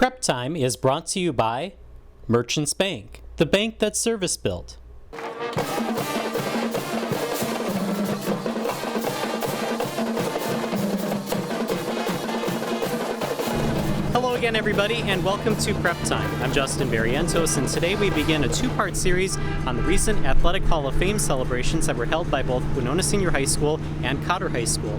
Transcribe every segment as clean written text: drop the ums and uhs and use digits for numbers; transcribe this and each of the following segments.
Prep Time is brought to you by Merchants Bank, the bank that's service built. Hello again, everybody, and welcome to Prep Time. I'm Justin Barrientos, and today we begin a two-part series on the recent Athletic Hall of Fame celebrations that were held by both Winona Senior High School and Cotter High School.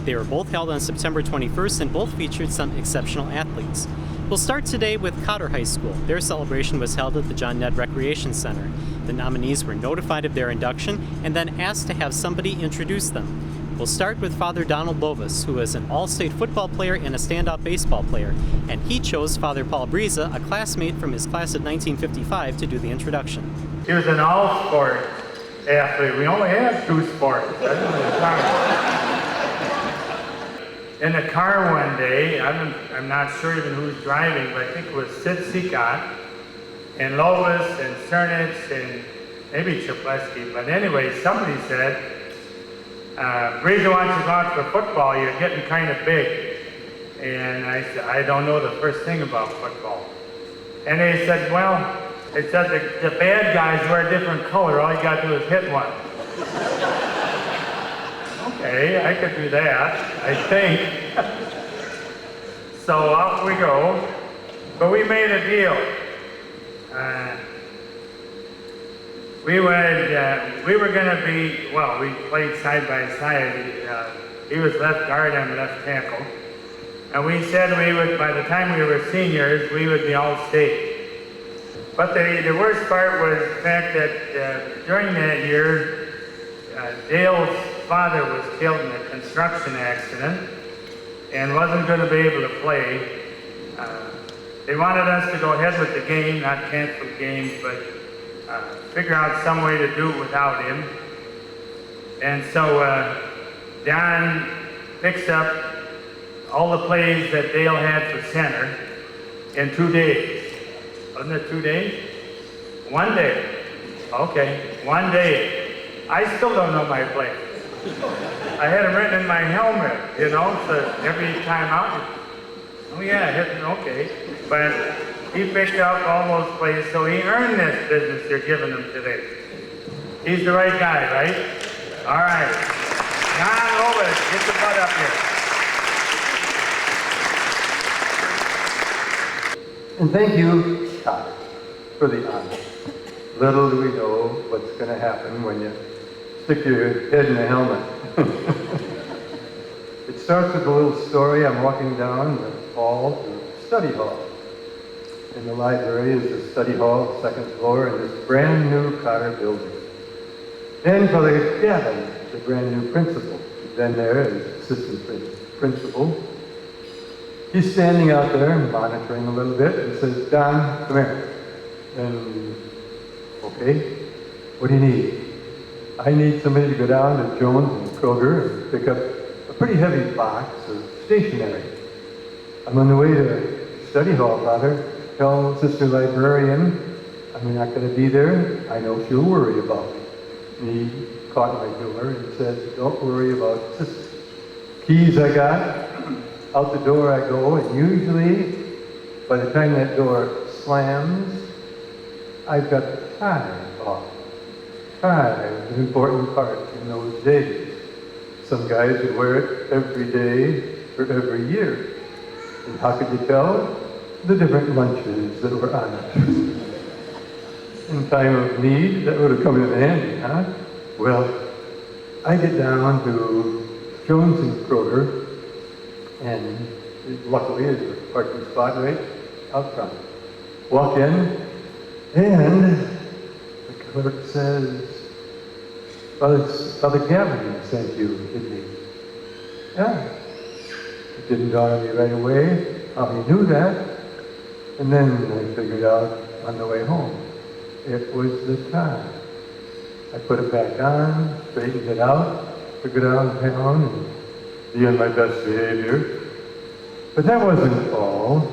They were both held on September 21st and both featured some exceptional athletes. We'll start today with Cotter High School. Their celebration was held at the John Ned Recreation Center. The nominees were notified of their induction and then asked to have somebody introduce them. We'll start with Father Donald Lovis, who is an all-state football player and a stand-up baseball player, and he chose Father Paul Briza, a classmate from his class of 1955, to do the introduction. He was an all-sport athlete. We only had two sports. In the car one day, I'm not sure even who's driving, but I think it was Sid Seacott and Lovis and Cernich and maybe Chapleski. But anyway, somebody said, Briza wants you to go out for football. You're getting kind of big. And I said, I don't know the first thing about football. And they said, well, they said the bad guys wear a different color. All you got to do is hit one. Okay, I could do that, I think. So off we go. But we made a deal. We were going to be, well, we played side by side. He was left guard and left tackle. And we said we would, by the time we were seniors, we would be all state. But the worst part was the fact that during that year, Dale's father was killed in a construction accident and wasn't going to be able to play. They wanted us to go ahead with the game, not cancel the games, but figure out some way to do it without him. And so Don picks up all the plays that Dale had for center in 2 days. Wasn't it 2 days? 1 day. Okay, 1 day. I still don't know my plays. I had them written in my helmet, you know, so every time out, oh yeah, hitting, okay. But he picked up all those plays, so he earned this business you're giving him today. He's the right guy, right? All right. John Lovis, get the butt up here. And thank you, Cotter, for the honor. Little do we know what's going to happen when you stick your head in a helmet. It starts with a little story. I'm walking down the hall to the study hall. In the library is the study hall, second floor, in this brand new Cotter building. And Father Gavin, the brand new principal, who's been there as assistant principal. He's standing out there monitoring a little bit and says, Don, come here. And, okay, what do you need? I need somebody to go down to Jones and Kroger and pick up a pretty heavy box of stationery. I'm on the way to study hall, Father. Tell Sister Librarian I'm not going to be there. I know she'll worry about me. And he caught my door and said, don't worry about Sister. Keys I got, out the door I go, and usually by the time that door slams, I've got the tie off. Tie was an important part in those days. Some guys would wear it every day for every year. And how could you tell? The different lunches that were on it. In time of need, that would have come in handy, huh? Well, I get down to Jones and Kroger, and luckily there's a parking spot right out front. Walk in, and the clerk says, Father Gavin sent you, didn't he? Yeah. It didn't dawn on me right away how he knew that. And then I figured out on the way home, it was the tie. I put it back on, straightened it out, took it downtown, and be on my best behavior. But that wasn't all.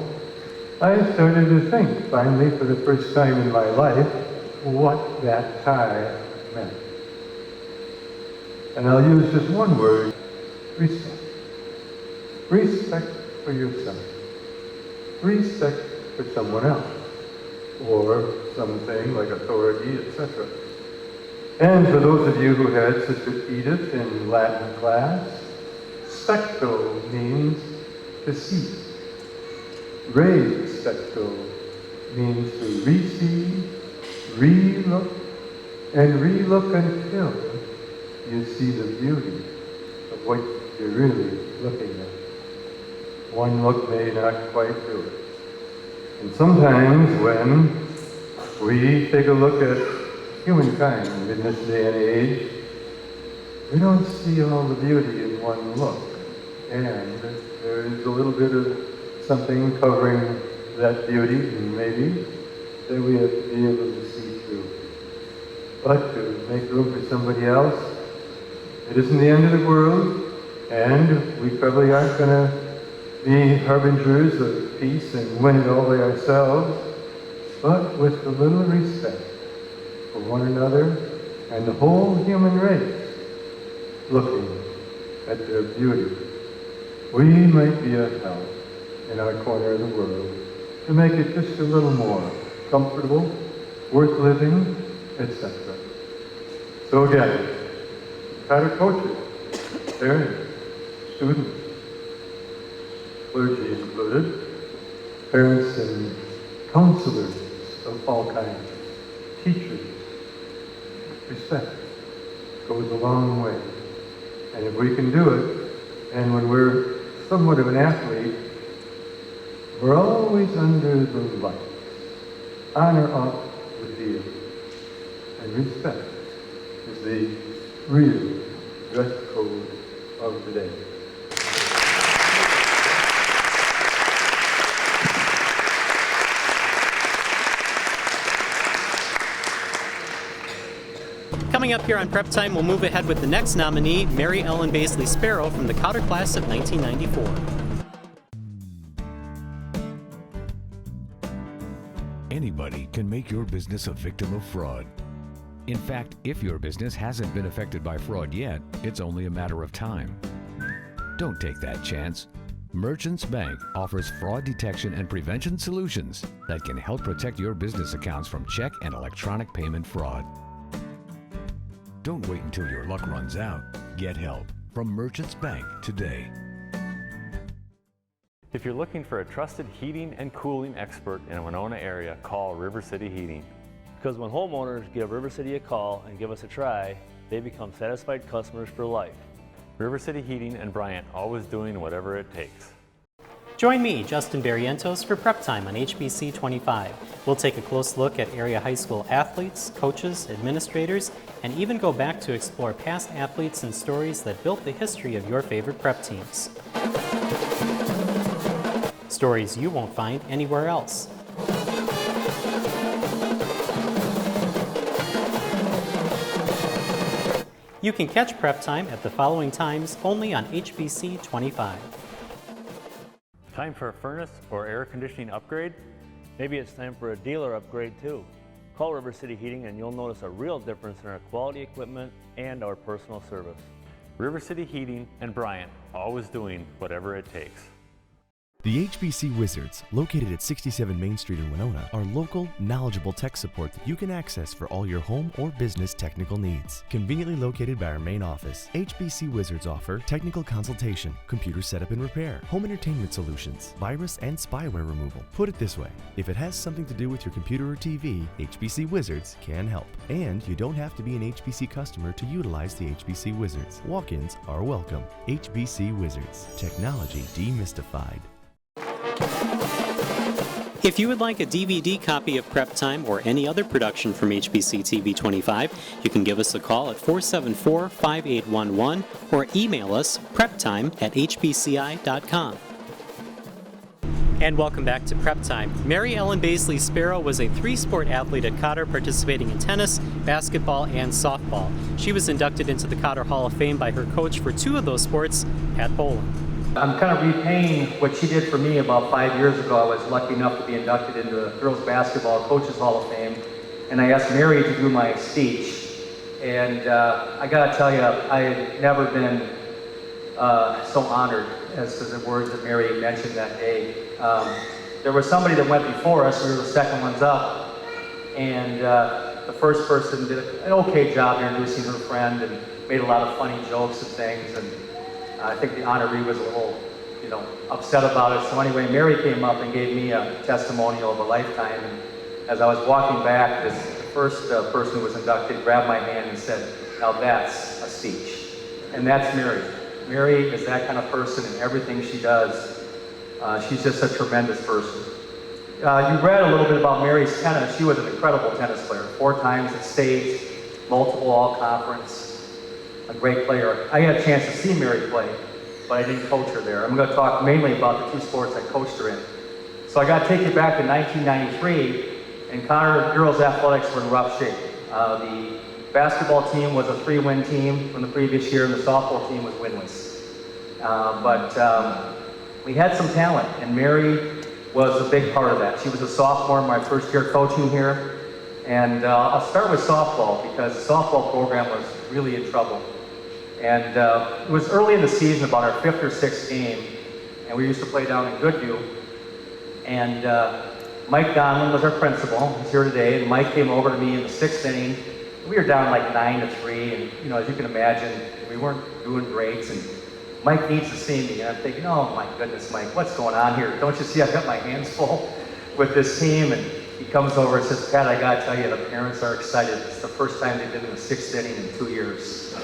I started to think, finally, for the first time in my life, what that tie meant. And I'll use just one word, respect. Respect for yourself. Respect for someone else, or something like authority, etc. And for those of you who had Sister Edith in Latin class, specto means to see. Re specto means to re-see, re-look, and re-look until you see the beauty of what you're really looking at. One look may not quite do it. And sometimes when we take a look at humankind in this day and age, we don't see all the beauty in one look. And there is a little bit of something covering that beauty, maybe, that we have to be able to see through. But to make room for somebody else, it isn't the end of the world, and we probably aren't going to be harbingers of peace and win it all by ourselves, but with a little respect for one another and the whole human race, looking at their beauty, we might be of help in our corner of the world to make it just a little more comfortable, worth living, etc. So again, Cotter coaches, parents, students, clergy included, parents and counselors of all kinds, teachers, respect goes a long way. And if we can do it, and when we're somewhat of an athlete, we're always under the lights, on or off the field. And respect is the real dress code of the day. Coming up here on Prep Time, we'll move ahead with the next nominee, Mary Ellen Baisley Sparrow from the Cotter class of 1994. Anybody can make your business a victim of fraud. In fact, if your business hasn't been affected by fraud yet, it's only a matter of time. Don't take that chance. Merchants Bank offers fraud detection and prevention solutions that can help protect your business accounts from check and electronic payment fraud. Don't wait until your luck runs out. Get help from Merchants Bank today. If you're looking for a trusted heating and cooling expert in the Winona area, call River City Heating. Because when homeowners give River City a call and give us a try, they become satisfied customers for life. River City Heating and Bryant, always doing whatever it takes. Join me, Justin Barrientos, for Prep Time on HBC 25. We'll take a close look at area high school athletes, coaches, administrators, and even go back to explore past athletes and stories that built the history of your favorite prep teams. Stories you won't find anywhere else. You can catch Prep Time at the following times only on HBC 25. Time for a furnace or air conditioning upgrade? Maybe it's time for a dealer upgrade too. Call River City Heating and you'll notice a real difference in our quality equipment and our personal service. River City Heating and Bryant, always doing whatever it takes. The HBC Wizards, located at 67 Main Street in Winona, are local, knowledgeable tech support that you can access for all your home or business technical needs. Conveniently located by our main office, HBC Wizards offer technical consultation, computer setup and repair, home entertainment solutions, virus and spyware removal. Put it this way, if it has something to do with your computer or TV, HBC Wizards can help. And you don't have to be an HBC customer to utilize the HBC Wizards. Walk-ins are welcome. HBC Wizards, technology demystified. If you would like a DVD copy of Prep Time or any other production from HBC TV 25, you can give us a call at 474-5811 or email us preptime@hbci.com. And welcome back to Prep Time. Mary Ellen Baisley Sparrow was a three-sport athlete at Cotter, participating in tennis, basketball, and softball. She was inducted into the Cotter Hall of Fame by her coach for two of those sports, Pat Boland. I'm kind of repaying what she did for me about 5 years ago. I was lucky enough to be inducted into the Girls Basketball Coaches Hall of Fame, and I asked Mary to do my speech. And I gotta tell you, I had never been so honored as to the words that Mary mentioned that day. there was somebody that went before us. We were the second ones up, and the first person did an okay job introducing her friend and made a lot of funny jokes and things. And I think the honoree was a little, upset about it. So anyway, Mary came up and gave me a testimonial of a lifetime. And as I was walking back, the first person who was inducted grabbed my hand and said, "Now that's a speech." And that's Mary. Mary is that kind of person in everything she does. She's just a tremendous person. You read a little bit about Mary's tennis. She was an incredible tennis player. 4 times at state, multiple all-conference, a great player. I had a chance to see Mary play, but I didn't coach her there. I'm going to talk mainly about the 2 sports I coached her in. So I got to take you back to 1993, and Cotter girls athletics were in rough shape. The basketball team was a 3-win team from the previous year, and the softball team was winless. But we had some talent, and Mary was a big part of that. She was a sophomore in my first year coaching here, and I'll start with softball because the softball program was really in trouble. And it was early in the season, about our 5th or 6th game, and we used to play down in Goodview. And Mike Donlin was our principal. He's here today, and Mike came over to me in the 6th inning. We were down like 9-3, and as you can imagine, we weren't doing great. And Mike needs to see me, and I'm thinking, oh my goodness, Mike, what's going on here? Don't you see I've got my hands full with this team? And he comes over and says, "Pat, I gotta tell you, the parents are excited. It's the first time they've been in the 6th inning in 2 years."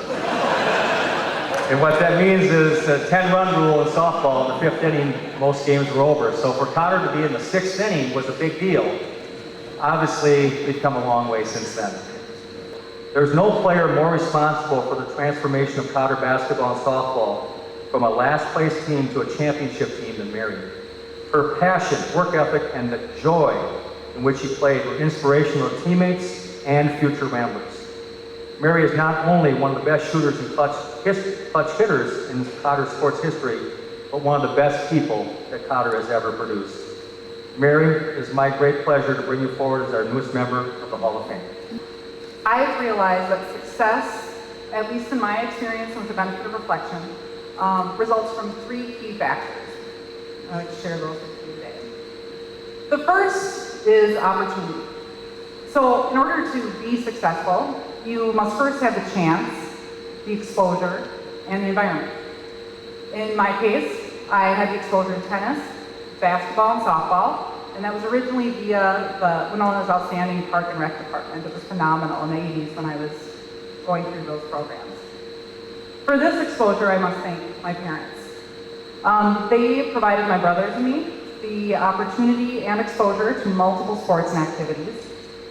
And what that means is the 10-run rule in softball, in the 5th inning, most games were over. So for Cotter to be in the 6th inning was a big deal. Obviously, we've come a long way since then. There's no player more responsible for the transformation of Cotter basketball and softball from a last-place team to a championship team than Mary. Her passion, work ethic, and the joy in which she played were inspirational to teammates and future Ramblers. Mary is not only one of the best shooters and clutch hitters in Cotter sports history, but one of the best people that Cotter has ever produced. Mary, it is my great pleasure to bring you forward as our newest member of the Hall of Fame. I've realized that success, at least in my experience and with the benefit of reflection, results from 3 key factors. I'd like to share those with you today. The first is opportunity. So in order to be successful, you must first have the chance, the exposure, and the environment. In my case, I had the exposure to tennis, basketball, and softball, and that was originally via the Winona's Outstanding Park and Rec Department. It was phenomenal in the 80s when I was going through those programs. For this exposure, I must thank my parents. They provided my brothers and me the opportunity and exposure to multiple sports and activities,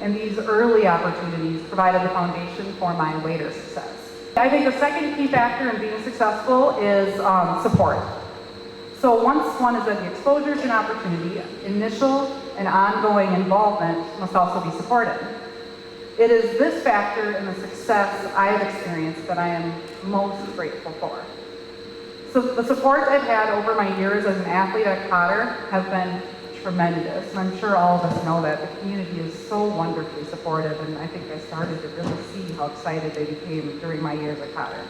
and these early opportunities provided the foundation for my later success. I think the second key factor in being successful is support. So once one is at the exposure to an opportunity, initial and ongoing involvement must also be supported. It is this factor in the success I have experienced that I am most grateful for. So the support I've had over my years as an athlete at Cotter has been tremendous. And I'm sure all of us know that the community is so wonderfully supportive, and I think I started to really see how excited they became during my years at Cotter.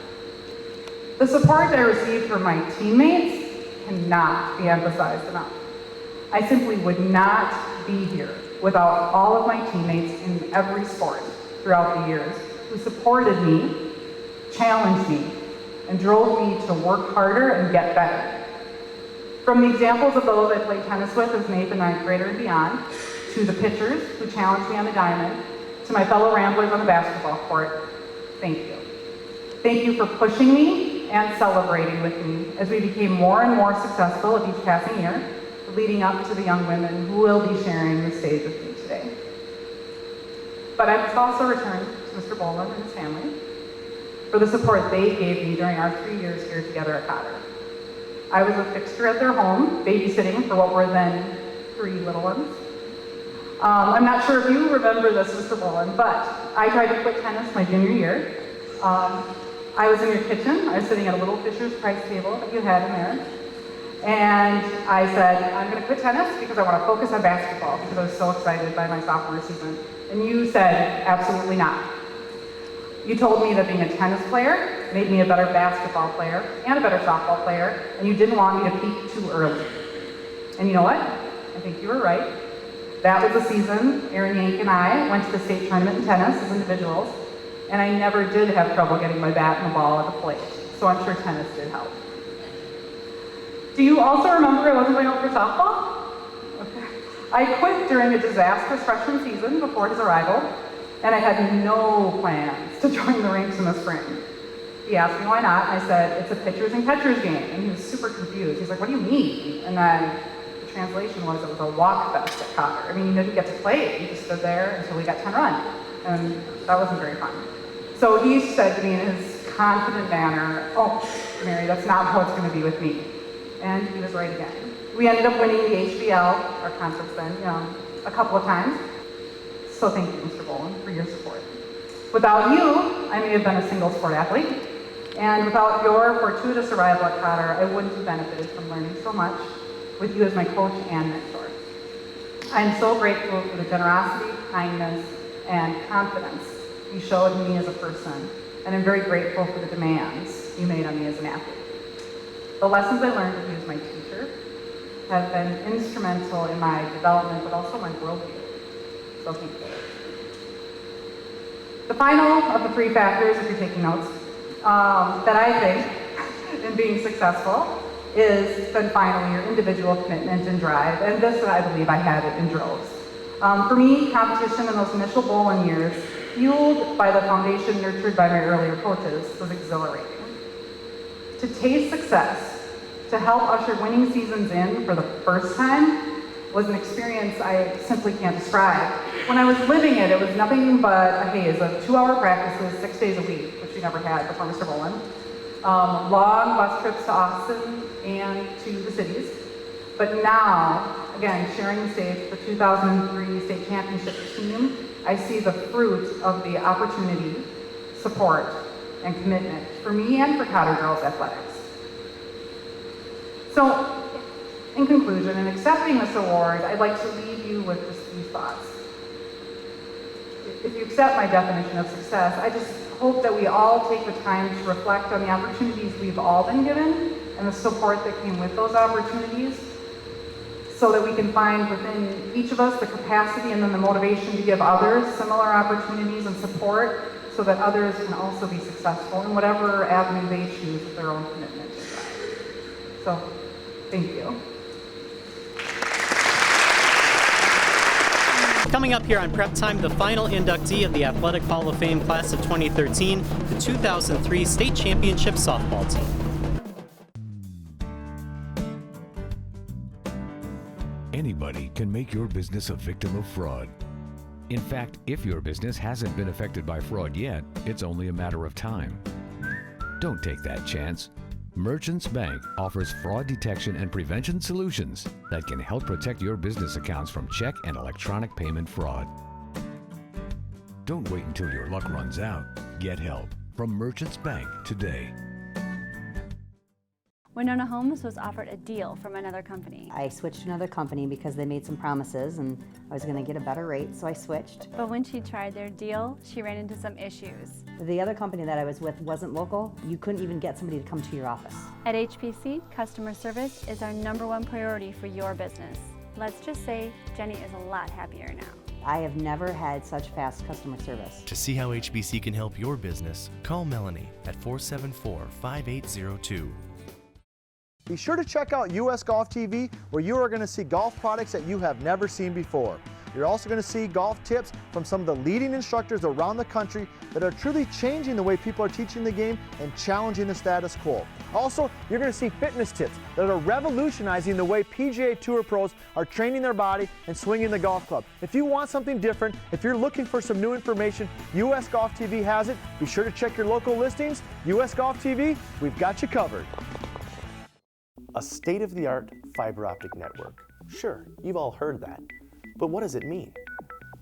The support I received from my teammates cannot be emphasized enough. I simply would not be here without all of my teammates in every sport throughout the years who supported me, challenged me, and drove me to work harder and get better. From the examples of those I played tennis with as an 8th and 9th grader and beyond, to the pitchers who challenged me on the diamond, to my fellow Ramblers on the basketball court, thank you. Thank you for pushing me and celebrating with me as we became more and more successful with each passing year, leading up to the young women who will be sharing the stage with me today. But I must also return to Mr. Boland and his family for the support they gave me during our 3 years here together at Cotter. I was a fixture at their home, babysitting for what were then 3 little ones. I'm not sure if you remember this, Mr. Boland, but I tried to quit tennis my junior year. I was in your kitchen. I was sitting at a little Fisher's Price table that you had in there. And I said, I'm going to quit tennis because I want to focus on basketball because I was so excited by my sophomore season. And you said, absolutely not. You told me that being a tennis player made me a better basketball player and a better softball player, and you didn't want me to peak too early. And you know what? I think you were right. That was the season Aaron Yank and I went to the state tournament in tennis as individuals, and I never did have trouble getting my bat and the ball at the plate, so I'm sure tennis did help. Do you also remember I wasn't going out for softball? Okay. I quit during a disastrous freshman season before his arrival, and I had no plans to join the rinks in the spring. He asked me why not, and I said, it's a pitchers and catchers game, and he was super confused. He's like, what do you mean? And then the translation was it was a walk fest at Cotter. I mean, you didn't get to play, you just stood there until we got 10 runs, and that wasn't very fun. So he said to me in his confident manner, oh, Mary, that's not how it's gonna be with me. And he was right again. We ended up winning the HBL, our conference then, a couple of times. So thank you, Mr. Boland, for your support. Without you, I may have been a single sport athlete. And without your fortuitous arrival at Cotter, I wouldn't have benefited from learning so much with you as my coach and mentor. I am so grateful for the generosity, kindness, and confidence you showed me as a person, and I'm very grateful for the demands you made on me as an athlete. The lessons I learned with you as my teacher have been instrumental in my development, but also my worldview. So thank you. The final of the 3 factors, if you're taking notes, that I think in being successful is then finally your individual commitment and drive, and this I believe I had it in droves. For me, competition in those initial bowling years, fueled by the foundation nurtured by my earlier coaches, was exhilarating. To taste success, to help usher winning seasons in for the first time, was an experience I simply can't describe. When I was living it, it was nothing but a haze of 2-hour practices 6 days a week, which we never had before Mr. Boland, long bus trips to Austin and to the cities. But now, again, sharing the stage with the 2003 state championship team, I see the fruit of the opportunity, support, and commitment for me and for Cotter Girls Athletics. So, in conclusion, in accepting this award, I'd like to leave you with just these thoughts. If you accept my definition of success, I just hope that we all take the time to reflect on the opportunities we've all been given and the support that came with those opportunities, so that we can find within each of us the capacity and then the motivation to give others similar opportunities and support, so that others can also be successful in whatever avenue they choose with their own commitment to drive. So, thank you. Coming up here on Prep Time, the final inductee of the Athletic Hall of Fame class of 2013, the 2003 state championship softball team. Anybody can make your business a victim of fraud. In fact, if your business hasn't been affected by fraud yet, it's only a matter of time. Don't take that chance. Merchants Bank offers fraud detection and prevention solutions that can help protect your business accounts from check and electronic payment fraud. Don't wait until your luck runs out. Get help from Merchants Bank today. Winona Homes was offered a deal from another company. I switched to another company because they made some promises and I was going to get a better rate, so I switched. But when she tried their deal, she ran into some issues. The other company that I was with wasn't local. You couldn't even get somebody to come to your office. At HPC, customer service is our #1 priority for your business. Let's just say Jenny is a lot happier now. I have never had such fast customer service. To see how HBC can help your business, call Melanie at 474-5802. Be sure to check out US Golf TV, where you are going to see golf products that you have never seen before. You're also going to see golf tips from some of the leading instructors around the country that are truly changing the way people are teaching the game and challenging the status quo. Also, you're going to see fitness tips that are revolutionizing the way PGA Tour pros are training their body and swinging the golf club. If you want something different, if you're looking for some new information, US Golf TV has it. Be sure to check your local listings. US Golf TV, we've got you covered. A state-of-the-art fiber optic network. Sure, you've all heard that. But what does it mean?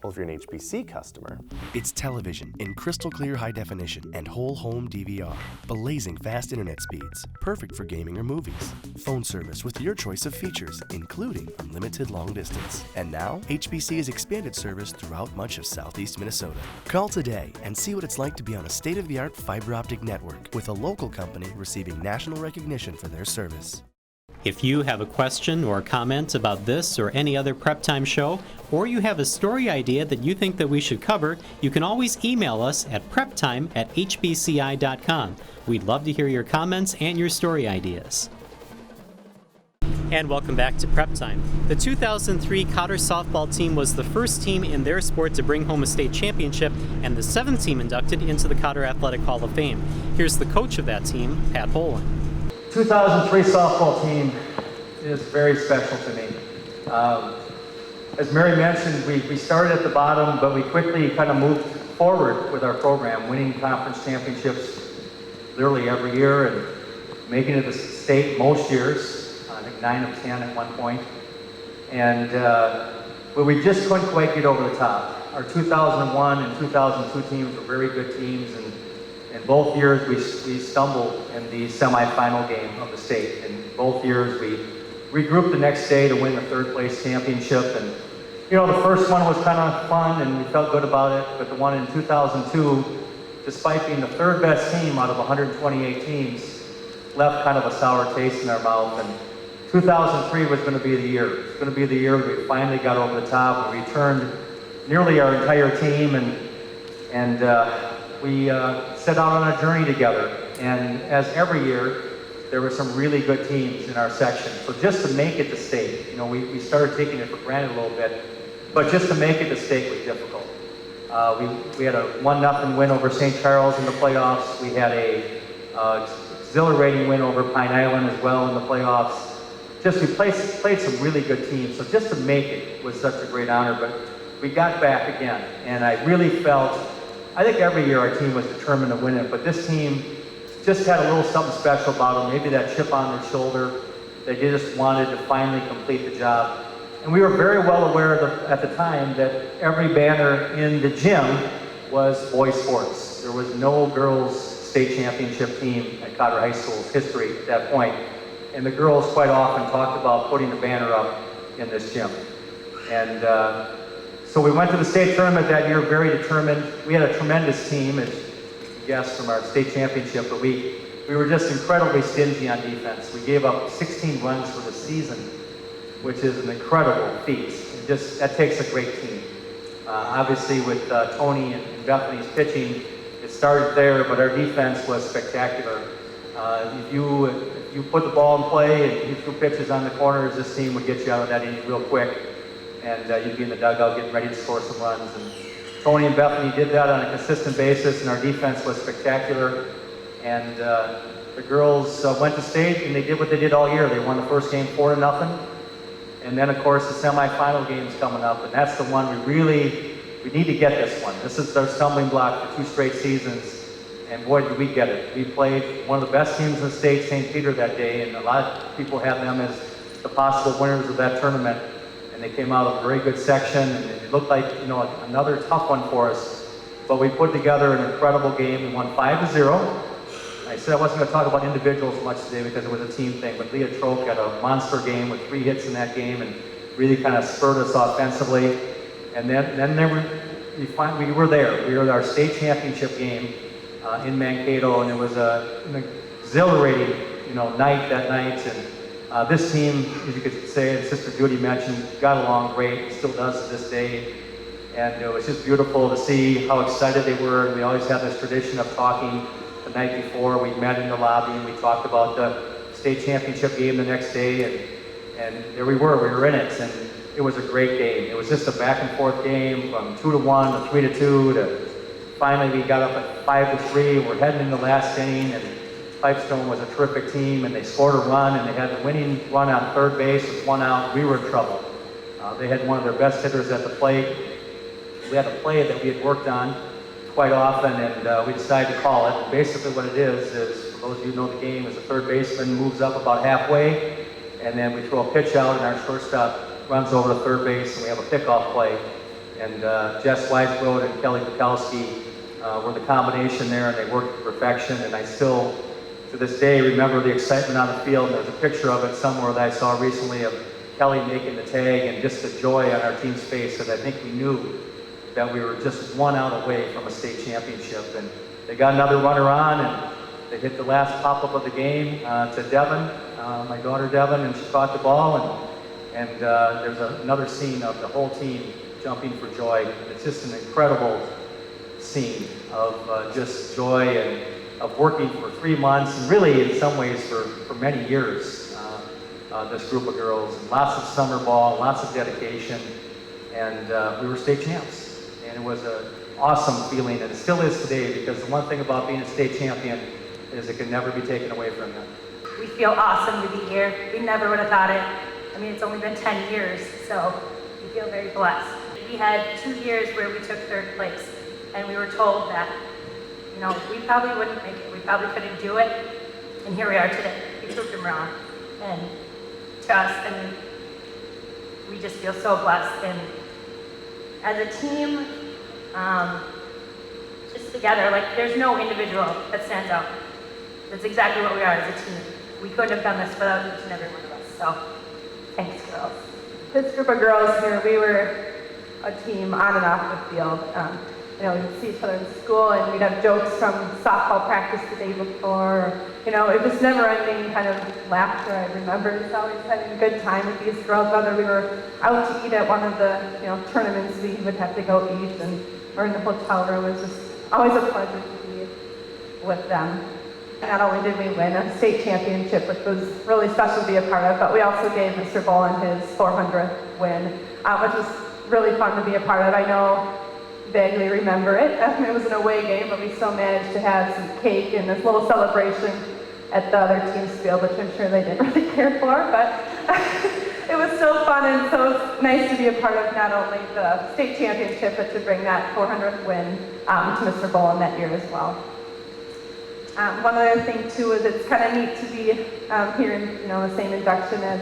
Well, if you're an HBC customer, it's television in crystal clear high definition and whole home DVR. Blazing fast internet speeds, perfect for gaming or movies. Phone service with your choice of features, including unlimited long distance. And now, HBC has expanded service throughout much of southeast Minnesota. Call today and see what it's like to be on a state-of-the-art fiber optic network with a local company receiving national recognition for their service. If you have a question or a comment about this or any other Prep Time show, or you have a story idea that you think that we should cover, you can always email us at preptime@hbci.com. We'd love to hear your comments and your story ideas. And welcome back to Prep Time. The 2003 Cotter softball team was the first team in their sport to bring home a state championship and the 7th team inducted into the Cotter Athletic Hall of Fame. Here's the coach of that team, Pat Boland. 2003 softball team is very special to me. As Mary mentioned, we started at the bottom, but we quickly kind of moved forward with our program, winning conference championships literally every year and making it to state most years. 9 of 10 at one point. And but we just couldn't quite get over the top. Our 2001 and 2002 teams were very good teams, and in both years we stumbled in the semifinal game of the state. And both years we regrouped the next day to win the 3rd place championship. And you know, the first one was kind of fun and we felt good about it, but the one in 2002, despite being the 3rd best team out of 128 teams, left kind of a sour taste in our mouth. And 2003 was going to be the year. It was going to be the year we finally got over the top. We returned nearly our entire team, and we set out on a journey together. And as every year, there were some really good teams in our section. So just to make it to state, you know, we started taking it for granted a little bit, but just to make it to state was difficult. We had a 1-0 win over St. Charles in the playoffs. We had a exhilarating win over Pine Island as well in the playoffs. We played some really good teams, so just to make it was such a great honor, but we got back again, and I really felt, I think every year our team was determined to win it, but this team just had a little something special about them, maybe that chip on their shoulder. They just wanted to finally complete the job. And we were very well aware at the time that every banner in the gym was boys sports. There was no girls state championship team at Cotter High School's history at that point. And the girls quite often talked about putting the banner up in this gym. And so we went to the state tournament that year very determined. We had a tremendous team, as you guessed, from our state championship, but we were just incredibly stingy on defense. We gave up 16 runs for the season, which is an incredible feat. That takes a great team. Obviously with Tony and Bethany's pitching, it started there, but our defense was spectacular. If you put the ball in play and you threw pitches on the corners, this team would get you out of that inning real quick, and you'd be in the dugout getting ready to score some runs. And Tony and Bethany did that on a consistent basis, and our defense was spectacular. And the girls went to state, and they did what they did all year. They won the first game 4-0, and then of course the semifinal game's coming up, and that's the one we need to get this one. This is our stumbling block for 2 straight seasons. And boy, did we get it. We played one of the best teams in the state, St. Peter, that day, and a lot of people had them as the possible winners of that tournament. And they came out of a very good section, and it looked like, you know, another tough one for us. But we put together an incredible game. We won 5-0. I said I wasn't going to talk about individuals much today because it was a team thing, but Leah Troke had a monster game with 3 hits in that game and really kind of spurred us offensively. And then we were there. We were at our state championship game in Mankato, and it was an exhilarating, you know, night that night. And this team, as you could say, and Sister Judy mentioned, got along great, still does to this day. And it was just beautiful to see how excited they were. And we always had this tradition of talking the night before. We met in the lobby and we talked about the state championship game the next day, and there we were in it. And it was a great game. It was just a back and forth game from 2-1 to 3-2 to finally we got up at 5-3. We're heading in the last inning, and Pipestone was a terrific team, and they scored a run, and they had the winning run on third base with 1 out. We were in trouble. They had one of their best hitters at the plate. We had a play that we had worked on quite often, and we decided to call it. Basically what it is, for those of you who know the game, is the third baseman moves up about halfway, and then we throw a pitch out, and our shortstop runs over to third base, and we have a pickoff play. And Jess Weisbrod and Kelly Bukowski were the combination there, and they worked to perfection. And I still, to this day, remember the excitement on the field. And there's a picture of it somewhere that I saw recently of Kelly making the tag, and just the joy on our team's face, because I think we knew that we were just 1 out away from a state championship. And they got another runner on, and they hit the last pop-up of the game to Devin my daughter Devin, and she caught the ball, and there's another scene of the whole team jumping for joy. It's just an incredible scene of just joy and of working for 3 months, and really in some ways for many years, this group of girls. And lots of summer ball, lots of dedication, and we were state champs. And it was an awesome feeling, and it still is today, because the one thing about being a state champion is it can never be taken away from you. We feel awesome to be here. We never would have thought it. I mean, it's only been 10 years, so we feel very blessed. We had 2 years where we took 3rd place, and we were told that, you know, we probably wouldn't make it. We probably couldn't do it, and here we are today. We proved them wrong. And to us, I mean, we just feel so blessed. And as a team, just together, like, there's no individual that stands out. That's exactly what we are as a team. We couldn't have done this without each and every one of us. So, thanks, girls. This group of girls here, we were a team on and off the field. You know, we'd see each other in school, and we'd have jokes from softball practice the day before. You know, it was never-ending kind of laughter. I remember just always having a good time with these girls, whether we were out to eat at one of the, you know, tournaments we would have to go eat, or in the hotel room. It was just always a pleasure to be with them. Not only did we win a state championship, which was really special to be a part of, but we also gave Mr. Bolin his 400th win, which was really fun to be a part of. I know vaguely remember it. It was an away game, but we still managed to have some cake and this little celebration at the other team's field, which I'm sure they didn't really care for, but it was still fun, and so it's nice to be a part of not only the state championship, but to bring that 400th win to Mr. Bolin that year as well. One other thing too is it's kind of neat to be here in, you know, the same induction as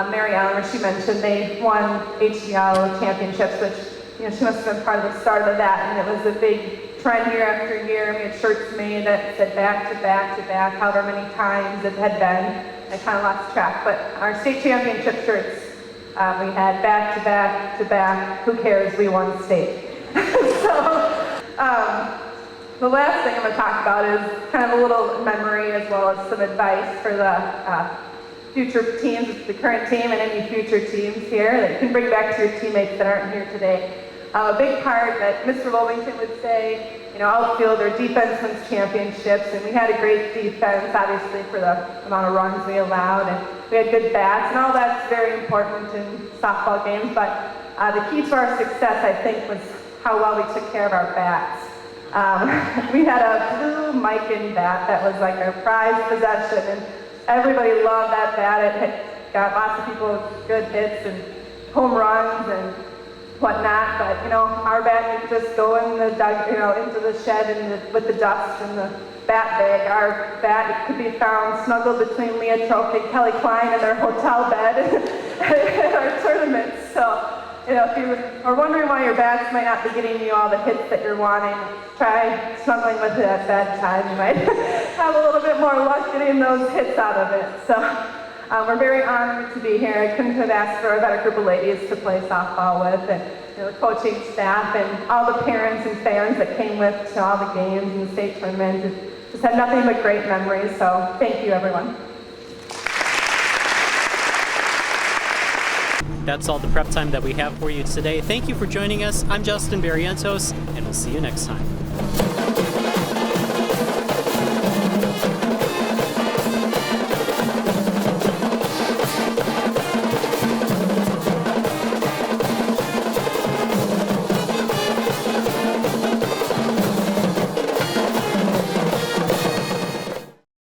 Mary Ellen, where she mentioned they won HDL championships, which, you know, she must have been part of the start of that, and it was a big trend year after year. We had shirts made that said back to back to back, however many times it had been. I kind of lost track, but our state championship shirts, we had back to back to back. Who cares? We won state. The last thing I'm going to talk about is kind of a little memory as well as some advice for the future teams, the current team and any future teams here that you can bring back to your teammates that aren't here today. A big part that Mr. Lovington would say, you know, outfield or defense wins championships, and we had a great defense, obviously, for the amount of runs we allowed, and we had good bats, and all that's very important in softball games, but the key to our success, I think, was how well we took care of our bats. We had a blue Mikan bat that was like our prized possession, and everybody loved that bat. It got lots of people good hits and home runs and whatnot, but, you know, our bat would just go in the into the shed and with the dust and the bat bag. Our bat could be found snuggled between Leah Trophy and Kelly Klein in their hotel bed at our tournaments. So, you know, if you are wondering why your bats might not be getting you all the hits that you're wanting, try snuggling with it at bedtime. You might have a little bit more luck getting those hits out of it. So we're very honored to be here. I couldn't have asked for a better group of ladies to play softball with, and, you know, the coaching staff and all the parents and fans that came with to all the games and the state tournaments. It just had nothing but great memories. So thank you, everyone. That's all the prep time that we have for you today. Thank you for joining us. I'm Justin Barrientos, and we'll see you next time.